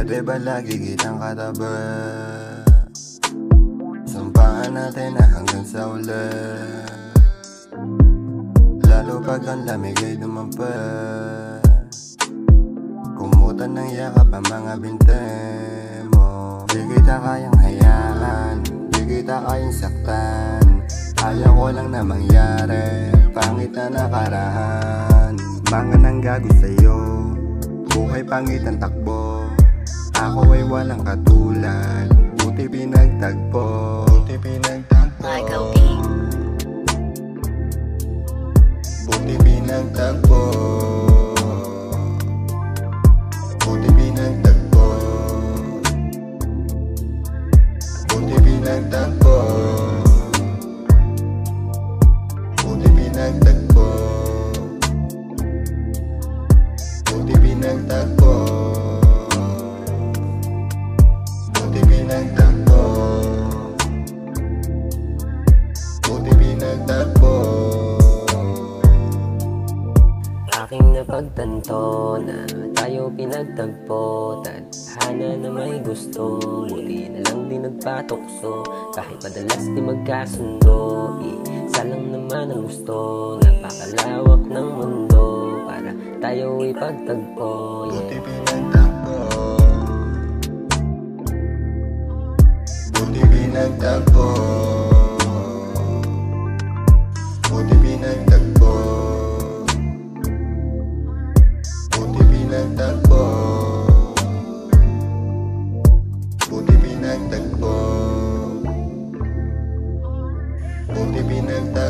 Pwede ba lagi kitang katabi? Sampahan natin na hanggang sa uli, lalo pag ang lamig ay dumampi. Kumutan ng yakap ang mga binte mo. Di kita kayang hayaan, di kita kayang saktan. Ayaw ko lang na mangyari, pangit na nakarahan. Mga nanggago sa'yo, buhay pangit ang takbo. Ako ay walang katulad, buti pinagtagpo. Buti pinagtagpo, buti pinagtagpo, buti pinagtagpo, buti pinagtagpo, buti pinagtagpo, buti pinagtagpo, buti pinagtagpo, buti pinagtagpo. Aking napagtanto na tayo pinagtagpo. Tadhana na may gusto, buti na lang di nagpatukso. Kahit madalas di magkasundo, isa lang naman ang gusto. Napakalawak ng mundo para tayo ipagtagpo. Buti pinagtagpo, buti pinagtagpo, buti pinagtagpo, buti pinagtagpo, buti pinagtagpo, buti pinagtagpo.